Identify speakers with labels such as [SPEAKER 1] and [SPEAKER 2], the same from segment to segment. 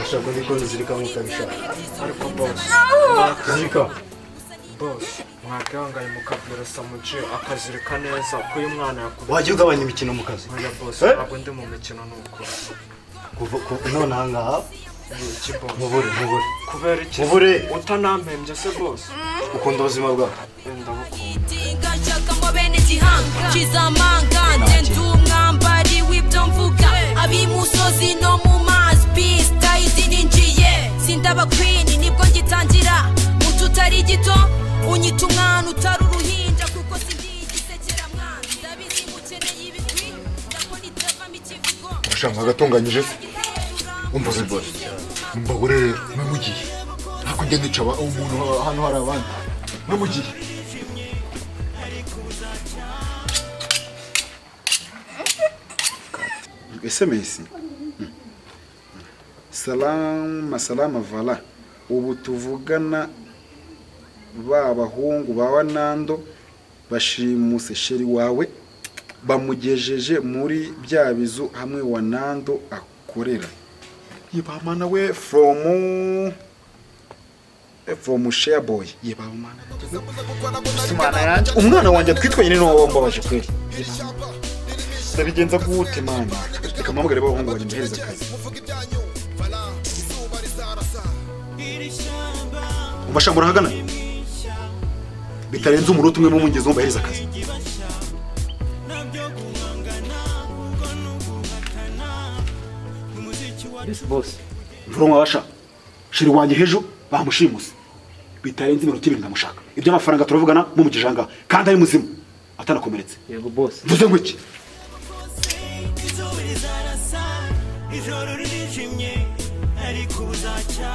[SPEAKER 1] Urashaka niko nzirika mutabishaka.
[SPEAKER 2] Ariko boss.
[SPEAKER 1] Zirika.
[SPEAKER 2] Boss, mwakangaye mukabwira Samuji akazirika neza ko uyu mwana yakubye.
[SPEAKER 1] Wagiye ugabanya imikino mu kazi.
[SPEAKER 2] Oya boss, ntabwo ndi mu mikino nuko.
[SPEAKER 1] None ahangaha mubure.
[SPEAKER 2] Kubera iki?
[SPEAKER 1] Mubure.
[SPEAKER 2] Utanampembye se boss.
[SPEAKER 1] Ukunda ubuzima bwawe.
[SPEAKER 2] Ndabukunda.
[SPEAKER 3] ngo bene gihanga kizamanga ndendu mwambari w'ibyo mvuga abimusozi no mu mazi peace tayizi ninjiye sindaba queen nibwo ngitangira mututari gito unyita umwana utari uruhinja kuko sindi gisekera mwana ndabizi mukeneye ibigwi ndakora itavamo ikivugo
[SPEAKER 4] ushaka agatunganyije umvuze boss mbagure mumugiye nako ngende ncaba umuntu hano hari abandi mumugiye SMS salama vala ubu tuvugana babahungu bawa Nando bashimuse sheri wawe bamugejeje muri bya bizu hamwe wa Nando akorera yibamana we from Shareboy yibamana umwana wanjye twitwanye no wambabaje kweli ndabigenza gute mana reka mpamagare bahungu bari muhereza akazi ubashambura hagana bitarenze umuruto umwe mu mungezo mbahereza akazi
[SPEAKER 1] Yes boss.
[SPEAKER 4] mvurongo abasha shiri wanjye hejo bamushimuse bitarenze iminota 2 ndamushaka ibyo amafaranga turavugana mu mugijanga kandi ari muzima atanakomeretse
[SPEAKER 1] Yego boss.
[SPEAKER 4] mvuze ngo iki
[SPEAKER 5] ijoro rijimye ariko uzaca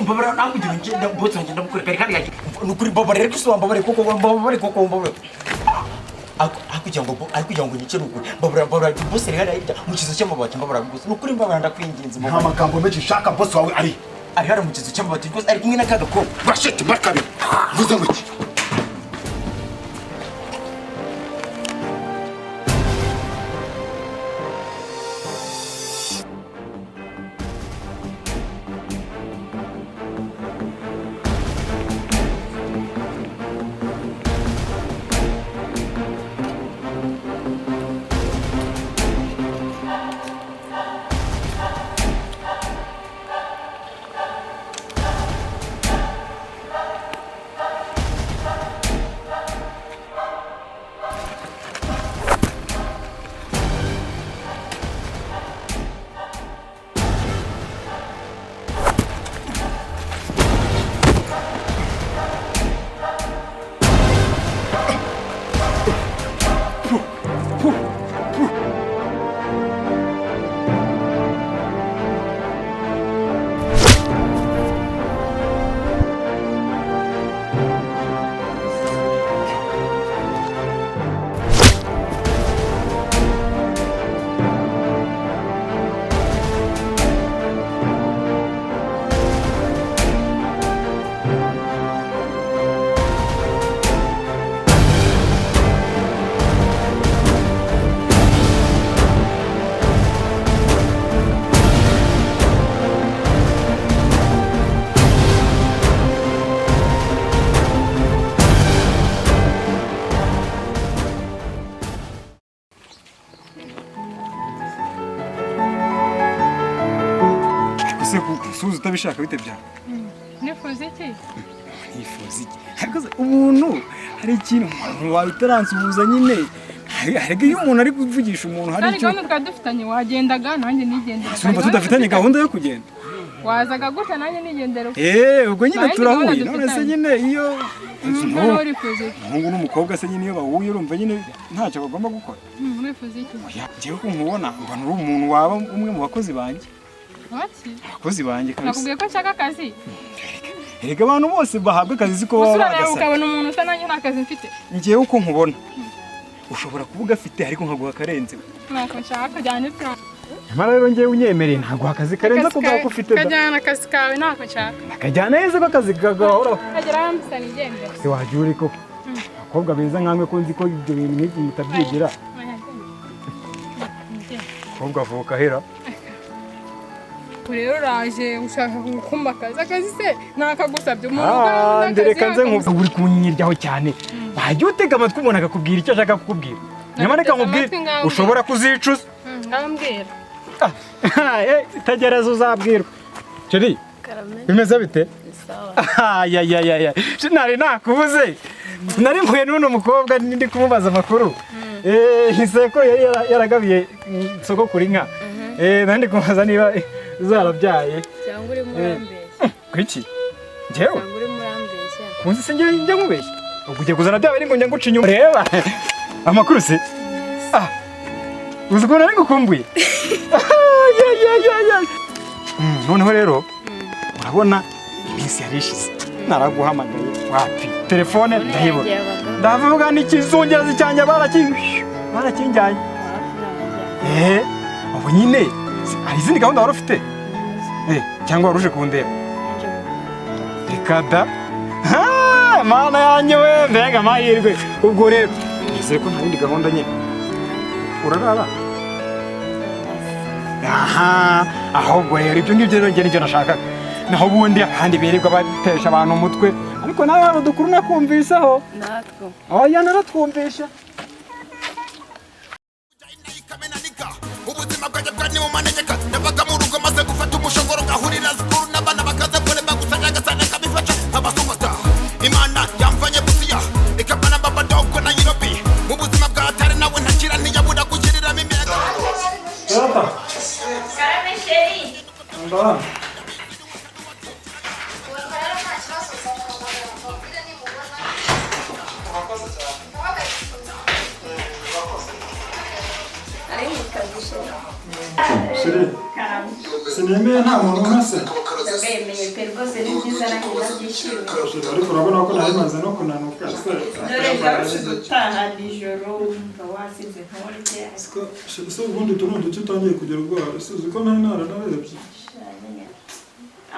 [SPEAKER 6] mbabara namugira ngenda botsa ngenda mukureka kandi yaki nukuri mbabara rero so mbabare koko mbabare akugira ngo nyice nukuri mbabara bose rero ayita mu kizo cy'amabati mbabara bose nukuri mbabara ndakwinginze
[SPEAKER 4] nta magambo menshi shaka boss wawe ari
[SPEAKER 6] hano mu kizo cy'amabati rwose ari kumwe n'akaga ko
[SPEAKER 4] bashete makabi mvuze ngo iki
[SPEAKER 7] suzu utabishaka bitebya
[SPEAKER 8] nifuza iki
[SPEAKER 7] nifuza iki ariko umuntu hari ikintu wabitaransuhuza nyine harega iyo umuntu ari kuvugisha umuntu hari icyo
[SPEAKER 8] gahunda twari dufitanye wagendaga nanjye nigendera
[SPEAKER 7] sumva tudafitanye gahunda yo kugenda
[SPEAKER 8] wazaga gute nanjye nigendera
[SPEAKER 7] ubwo nyine turahuye none se nyine iyo umuhungu n'umukobwa se nyine iyo bahuye urumva nyine ntacyo bagomba gukora.
[SPEAKER 8] Wifuza iki?
[SPEAKER 7] Njyewe ko nkubona mbona uri umuntu waba umwe mu bakozi banjye. Abakozi banjye kabisa.
[SPEAKER 8] Nakubwiye ko nshaka akazi.
[SPEAKER 7] Erega abantu bose bahabwa akazi siko baba
[SPEAKER 8] bagasaba. Ukabona umuntu usa nanjye nta kazi mfite.
[SPEAKER 7] Njyewe uko nkubona ushobora kuvuga afite ariko nkaguha akarenze.
[SPEAKER 8] Nako nshaka cyane cyane.
[SPEAKER 7] Nyamara rero njyewe unyemereye ntaguha akazi karenze ko bwako ufite.
[SPEAKER 8] Kajyana akazi kawe nako nshaka.
[SPEAKER 7] Nakajyana neza ko akazi kagahora.
[SPEAKER 8] Kagera hamsa nigende.
[SPEAKER 7] Se wajuri ko. Akobwa beza nkamwe ko nzi ko ibyo bintu nk'iki mutabyigira. Akobwa avuka hera.
[SPEAKER 8] Rero uraje ushaka kumba akazi se nakagusabye umuntu
[SPEAKER 7] ndereka nze nkuvuga uri kunyiryaho cyane. Wajya utega amatwi umuntu akakubwira icyo ashaka kukubwira. Nyamara reka nkubwire ushobora kuzicuza.
[SPEAKER 8] Ngambwira.
[SPEAKER 7] Tagereza uzabwirwa. Ceri bimeze bite? Sawa. Ya. Nari nakubuze. Nari mpuye n'uno mukobwa ndi kumubaza amakuru. Iseko yaragabiye soko kuri nka. Nandi kumubaza niba zarabyaye.
[SPEAKER 8] Cyangwa uri murambeshya.
[SPEAKER 7] Kwiki? Njyewe?
[SPEAKER 8] Cyangwa uri murambeshya.
[SPEAKER 7] Kunzi se njye nkubeshya. Ugiye kuzana byawe ari ngo njya nguca inyuma. Reba. Amakuru se? Uzi ko nari gukumbuye. Ya. Noneho rero urabona iminsi yarishize. Naraguhamagaye wapi? Telefone ndayibona. Ndavuga n'ikizungerazi cyanjye barakinjyanye. Ubu nyine hari izindi gahunda wari ufite? Cyangwa wari uje kundeba? Reka da. Mana yanjye we mbega amahirwe. Ubwo rero nizeye ko nta yindi gahunda nyine. Urarara? Ahubwo rero ibyo ngibyo rero njye nicyo nashakaga. Naho ubundi ahandi birirwa batesha abantu umutwe. Ariko nawe hano dukuru nakumvisaho.
[SPEAKER 8] Natwo.
[SPEAKER 7] Oya naratwumvisha.
[SPEAKER 9] Ubuzima bwanjye bwari mu manegeka nabaga mu rugo maze gufata umushogoro ngahurira zikuru n'abana bakaza kure bagusanya agasana kabifasha abasumata Imana yamvanye busiya ikabana baba dogo na Nairobi mu buzima bwa atari nawe ntakira ntiyabura kugiriramo imiyaga.
[SPEAKER 3] Karame sheri.
[SPEAKER 4] Sinemeye nta muntu umase.
[SPEAKER 3] Ndabemeye pe rwose ni byiza nanjye ndabyishimiye.
[SPEAKER 4] Ariko urabona ko nari maze no kunanuka.
[SPEAKER 3] Dore byarushize utaha nijoro wumva wasize nturye.
[SPEAKER 4] Se ubundi tuno duce utangiye kugera ubwoba. Suzi ko nari naranarebye.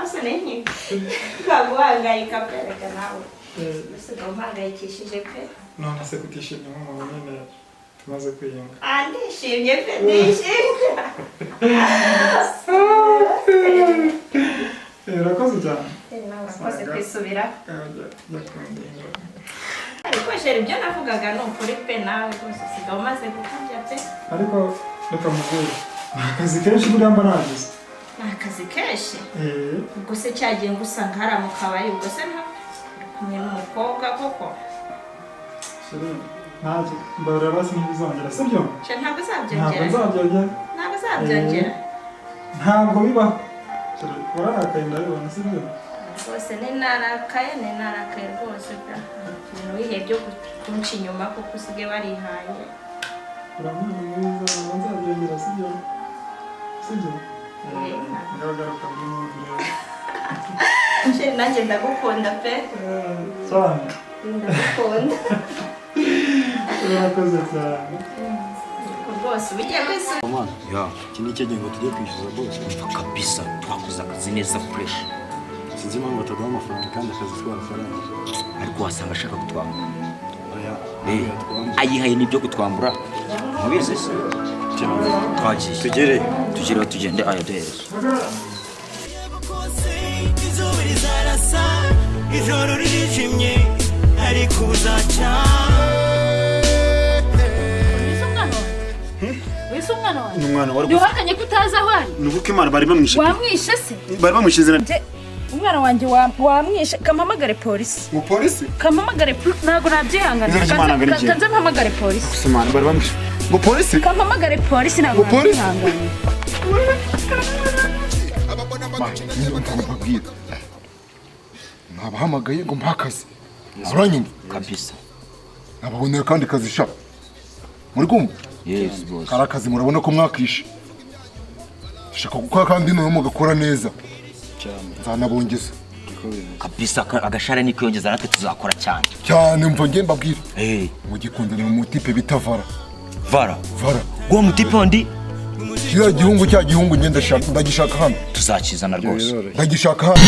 [SPEAKER 3] Asa nenye. Kaguhangayika pe reka nawe. Usiga umpangayikishije pe.
[SPEAKER 4] None se kutishimye nk'umuntu nyine tumaze kwiyunga.
[SPEAKER 3] Ndishimye pe ndishimye.
[SPEAKER 4] Urakoze cyane.
[SPEAKER 3] Urakoze kwisubira. Ariko sheri ibyo navugaga ni ukuri pe nawe rwose usiga umaze gukabya pe.
[SPEAKER 4] Ariko reka mubwire akazi kenshi buriya mba nagize.
[SPEAKER 3] Ni akazi kenshi? Ubwo se cyagiye ngo usanga hari mu kabari ubwo se nta kumwe n'umukobwa koko?
[SPEAKER 4] Ntacyo mbabura basi ntibizongera sibyo?
[SPEAKER 3] Ntabwo uzabyongera?
[SPEAKER 4] Ntabwo
[SPEAKER 3] uzabyongera?
[SPEAKER 4] Ntabwo bibaho. Wararakaye ndabibona sibyo?
[SPEAKER 3] Rwose ninarakaye rwose pe. Ibintu wihe byo kunca inyuma kuko usige barihaye.
[SPEAKER 4] Uravuga mwiza nzabyongera sibyo? Sibyo? Ngagaruka muri mubwire.
[SPEAKER 3] Sheri nanjye ndagukunda pe.
[SPEAKER 4] Cyane.
[SPEAKER 3] Ndagukunda.
[SPEAKER 4] Urakoze cyane.
[SPEAKER 3] Rwose ugiye kwisubira.
[SPEAKER 1] Ya, iki ni cyo ngo tujye kwishyuza bose.
[SPEAKER 6] Umva kabisa twakoze akazi neza fresh.
[SPEAKER 1] Sinzi impamvu bataduha amafaranga kandi akazi twarafaranga.
[SPEAKER 6] Ariko wasanga ashaka kutwambura.
[SPEAKER 1] Oya.
[SPEAKER 6] Ayihaye nibyo kutwambura. Mubizi se? Twagiye. Tugereho tugende ayaduhereza.
[SPEAKER 5] Izuba rizarasa ijoro ririjimye ariko uzaca.
[SPEAKER 8] Wese umwana wawe?
[SPEAKER 4] Ni umwana wari
[SPEAKER 8] Ntiwahakanye ko utazi aho ari?
[SPEAKER 4] Ni uko Imana bari bamwishe.
[SPEAKER 8] Wamwishe se?
[SPEAKER 4] Bari bamwishe izina.
[SPEAKER 8] Umwana wanjye wamwishe kampamagare polisi.
[SPEAKER 4] Mu polisi?
[SPEAKER 8] Kampamagare ntabwo nabyihangana. Kanze mpamagare polisi.
[SPEAKER 4] Simana bari bamwishe. Mu polisi?
[SPEAKER 8] Kampamagare polisi ntabwo nabyihangana.
[SPEAKER 10] mbabwira nabahamagaye ngo mpakaze uranyumva
[SPEAKER 6] kabisa
[SPEAKER 10] nababonera akandi kazi sha muri kumva
[SPEAKER 6] yes boss
[SPEAKER 10] kara kazi murabona ko mwakishe shaka gukora kandi no mugakora neza nzanabongeza
[SPEAKER 6] kabisa agashara ni kwiyongeza natwe tuzakora
[SPEAKER 10] cyane mva nge mbabwira
[SPEAKER 6] mugikundana
[SPEAKER 10] mu tipe bita
[SPEAKER 6] Vara gwa mutipe wandi
[SPEAKER 10] kiriya gihungu cya gihungu ngenda ndagishaka hano
[SPEAKER 6] tuzakizana rwose
[SPEAKER 10] ndagishaka hano